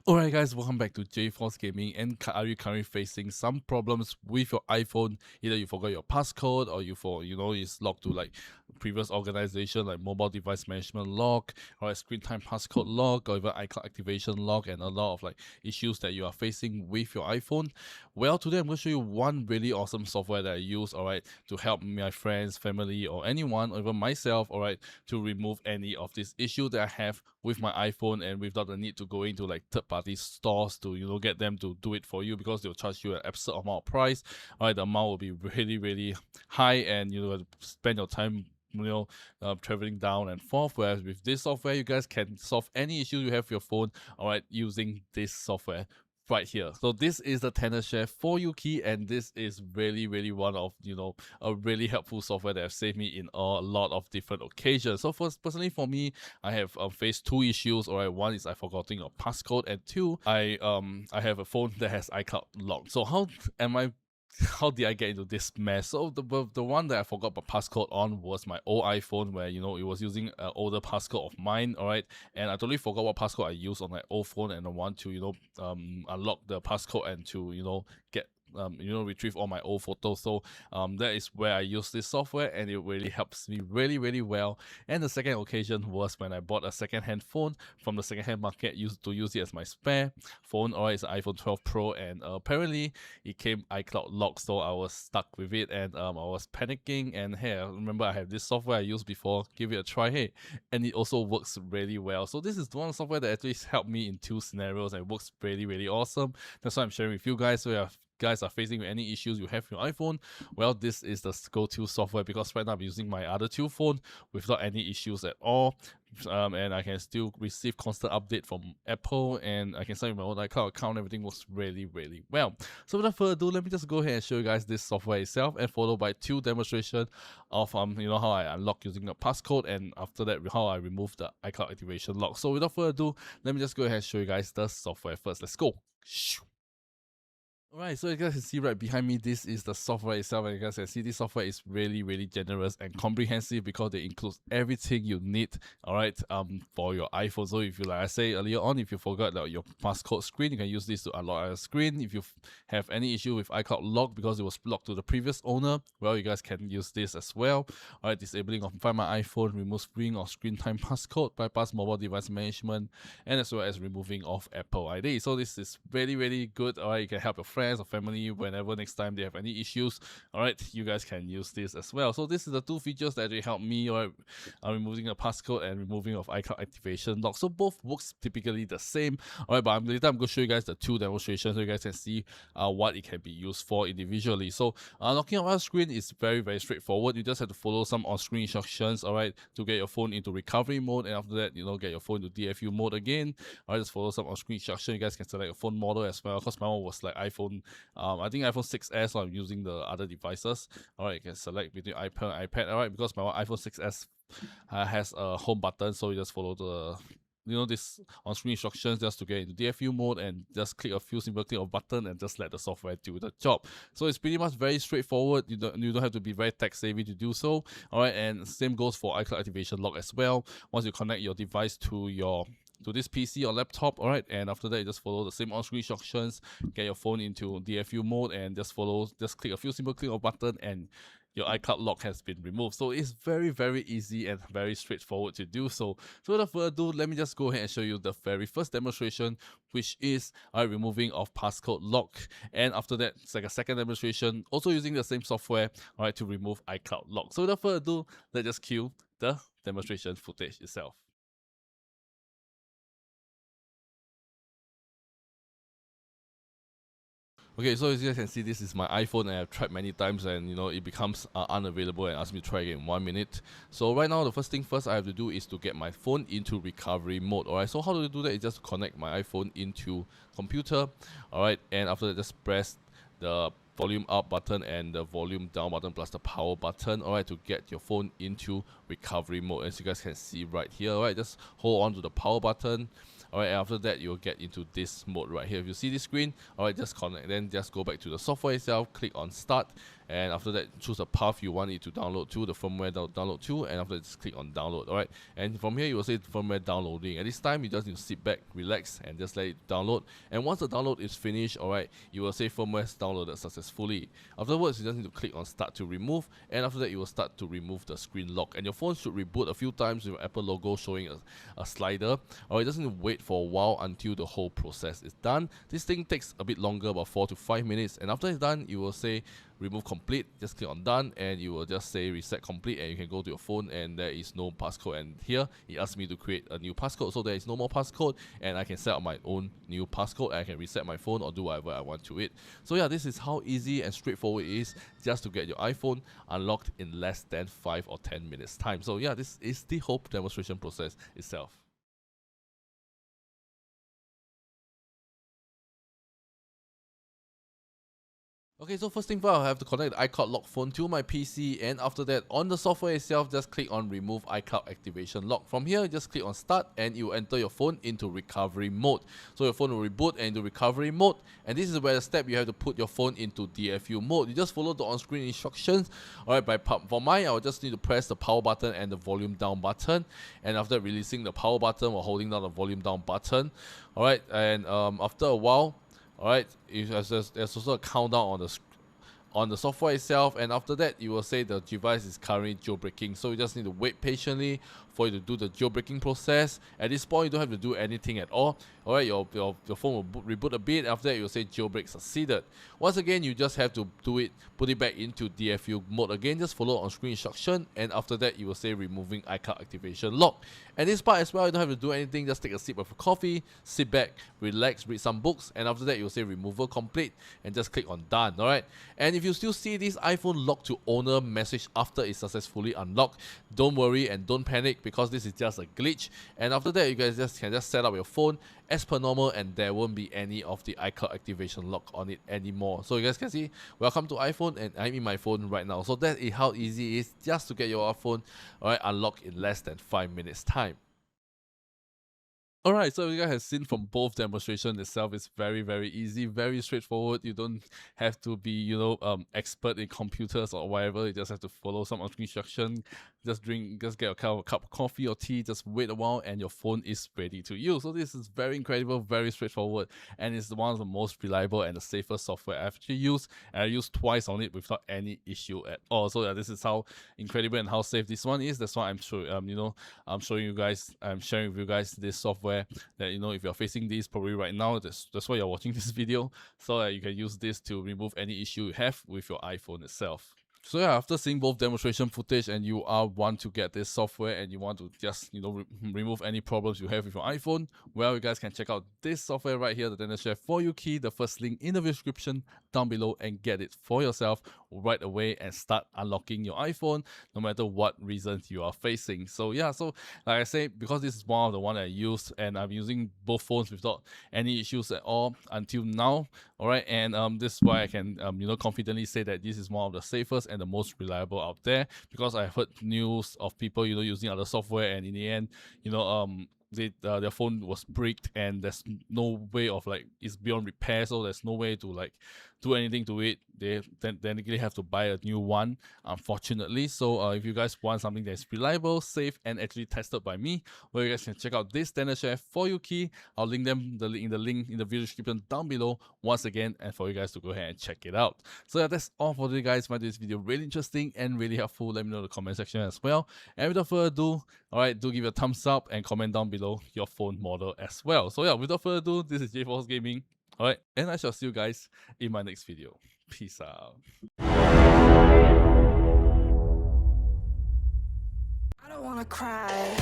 Alright guys, welcome back to 𝖩force Gaming. And are you currently facing some problems with your iPhone? Either you forgot your passcode or it's locked to like previous organization like mobile device management log or a screen time passcode log or even iCloud activation log, and a lot of like issues that you are facing with your iPhone. Well, today I'm going to show you one really awesome software that I use, alright, to help my friends, family, or anyone, or even myself, alright, to remove any of this issue that I have with my iPhone, and without the need to go into like third-party stores to get them to do it for you, because they'll charge you an absurd amount of price. Alright, the amount will be really high, and you have to spend your time traveling down and forth. Whereas with this software, you guys can solve any issue you have with your phone, alright, using this software right here. So this is the Tenorshare for you key, and this is really one of a really helpful software that have saved me in a lot of different occasions. So personally for me, I have faced two issues. Alright, one is I forgotten a passcode, and two, I have a phone that has iCloud locked. So how did I get into this mess? So the one that I forgot my passcode on was my old iPhone, where it was using an older passcode of mine, alright, and I totally forgot what passcode I used on my old phone, and I want to unlock the passcode and to get retrieve all my old photos. So that is where I use this software, and it really helps me really well. And the second occasion was when I bought a second-hand phone from the second-hand market, used it as my spare phone. Alright, it's an iPhone 12 Pro, and apparently it came iCloud locked, so I was stuck with it, and I was panicking. And hey, remember I have this software I used before, give it a try, hey, and it also works really well. So this is one software that actually helped me in two scenarios, and it works really awesome. That's why I'm sharing with you guys. So you guys are facing with any issues you have with your iPhone, well, this is the go-to software, because right now I'm using my other two phones without any issues at all, and I can still receive constant update from Apple, and I can sign with my own iCloud account. Everything works really well. So without further ado, let me just go ahead and show you guys this software itself, and followed by two demonstrations of how I unlock using the passcode, and after that how I remove the iCloud activation lock. So without further ado, let me just go ahead and show you guys the software first. Let's go. Alright, so you guys can see right behind me, this is the software itself, and you guys can see this software is really generous and comprehensive, because it includes everything you need, alright, for your iPhone. So if you, like I said earlier on, if you forgot your passcode screen, you can use this to unlock your screen. If you have any issue with iCloud lock because it was locked to the previous owner, well, you guys can use this as well. Alright, disabling of Find My iPhone, remove screen or screen time passcode, bypass mobile device management, and as well as removing of Apple ID. So this is really good. Alright, you can help your friends or family whenever next time they have any issues. Alright, you guys can use this as well. So this is the two features that actually help me, alright, removing the passcode and removing of iCloud activation lock. So both works typically the same. Alright, but later I'm going to show you guys the two demonstrations so you guys can see what it can be used for individually. So locking up our screen is very straightforward. You just have to follow some on-screen instructions, alright, to get your phone into recovery mode, and after that, get your phone to DFU mode again. Alright, just follow some on-screen instructions. You guys can select your phone model as well, because my one was like iPhone, I think iPhone 6s, so I'm using the other devices. Alright, you can select between iPad and iPad. Alright, because my iPhone 6s has a home button, so you just follow the this on-screen instructions just to get into DFU mode, and just click a few simple click of button and just let the software do the job. So it's pretty much very straightforward. You don't have to be very tech savvy to do so. Alright, and same goes for iCloud activation lock as well. Once you connect your device to this PC or laptop, alright, and after that you just follow the same on-screen instructions, get your phone into DFU mode, and just click a few simple click of button, and your iCloud lock has been removed. So it's very easy and very straightforward to do so. So without further ado, let me just go ahead and show you the very first demonstration, which is removing of passcode lock. And after that, it's like a second demonstration, also using the same software, alright, to remove iCloud lock. So without further ado, let's just cue the demonstration footage itself. Okay, so as you guys can see, this is my iPhone, and I've tried many times, and it becomes unavailable and asks me to try again in 1 minute. So right now, the first thing first I have to do is to get my phone into recovery mode. Alright, so how do you do that? Is just to connect my iPhone into computer. Alright, and after that, just press the volume up button and the volume down button plus the power button, alright, to get your phone into recovery mode. As you guys can see right here, alright, just hold on to the power button. Alright, after that you'll get into this mode right here. If you see this screen, alright, just connect, then just go back to the software itself, click on start, and after that choose the path you want it to download to, the firmware download to, and after that just click on download. Alright, and from here you will say firmware downloading. At this time you just need to sit back, relax, and just let it download. And once the download is finished, alright, you will say firmware downloaded successfully. Afterwards you just need to click on start to remove, and after that you will start to remove the screen lock, and your phone should reboot a few times with Apple logo showing a slider. Alright, just need to wait for a while until the whole process is done. This thing takes a bit longer, about 4 to 5 minutes, and after it's done you will say remove complete, just click on done, and you will just say reset complete, and you can go to your phone and there is no passcode. And here it asks me to create a new passcode, so there is no more passcode, and I can set up my own new passcode. I can reset my phone or do whatever I want to it. So yeah, this is how easy and straightforward it is just to get your iPhone unlocked in less than 5 or 10 minutes time. So yeah, this is the whole demonstration process itself. Okay, so first thing first, I'll have to connect the iCloud lock phone to my PC, and after that, on the software itself, just click on remove iCloud activation lock. From here, just click on start, and you enter your phone into recovery mode. So your phone will reboot into recovery mode, and this is where the step you have to put your phone into DFU mode. You just follow the on-screen instructions. Alright, for mine, I will just need to press the power button and the volume down button, and after releasing the power button or holding down the volume down button. Alright, and after a while, alright, there's also a countdown on the software itself, and after that you will say the device is currently jailbreaking. So you just need to wait patiently for you to do the jailbreaking process. At this point you don't have to do anything at all. Alright, your phone will reboot a bit. After that you will say jailbreak succeeded. Once again you just have to put it back into DFU mode again. Just follow on screen instruction, and after that you will say removing iCloud activation lock. And this part as well, you don't have to do anything. Just take a sip of coffee, sit back, relax, read some books, and after that you will say removal complete, and just click on done. Alright, and if you still see this iPhone lock to owner message after it's successfully unlocked, don't worry and don't panic, because this is just a glitch. And after that you guys can just set up your phone as per normal, and there won't be any of the iCloud activation lock on it anymore. So you guys can see, welcome to iPhone, and I'm in my phone right now. So that is how easy it is just to get your phone unlocked in less than 5 minutes time. Alright, so you guys have seen from both demonstrations itself, it's very, very easy, very straightforward. You don't have to be, expert in computers or whatever. You just have to follow some instruction. Just get a cup of coffee or tea, just wait a while, and your phone is ready to use. So this is very incredible, very straightforward, and it's one of the most reliable and the safest software I've actually used. And I used twice on it without any issue at all. So yeah, this is how incredible and how safe this one is. That's why I'm sure, I'm showing you guys, I'm sharing with you guys this software that, if you're facing this probably right now, that's why you're watching this video, so that you can use this to remove any issue you have with your iPhone itself. So yeah, after seeing both demonstration footage and you want to get this software and you want to just, remove any problems you have with your iPhone, well, you guys can check out this software right here, the Tenorshare For You key, the first link in the description down below, and get it for yourself right away and start unlocking your iPhone no matter what reasons you are facing. So yeah, so like I say, because this is one of the one I used, and I'm using both phones without any issues at all until now. Alright, and this is why I can confidently say that this is one of the safest and the most reliable out there, because I heard news of people using other software, and in the end their phone was bricked, and there's no way of it's beyond repair, so there's no way to do anything to it. They technically have to buy a new one, unfortunately. So if you guys want something that's reliable, safe, and actually tested by me, well, you guys can check out this Tenorshare For You key. I'll link the link in the video description down below once again, and for you guys to go ahead and check it out. So yeah, that's all for today, guys. Find this video really interesting and really helpful. Let me know in the comment section as well. And without further ado, alright, do give it a thumbs up and comment down below your phone model as well. So yeah, without further ado, this is 𝖩force Gaming. Alright, and I shall see you guys in my next video. Peace out. I don't wanna cry.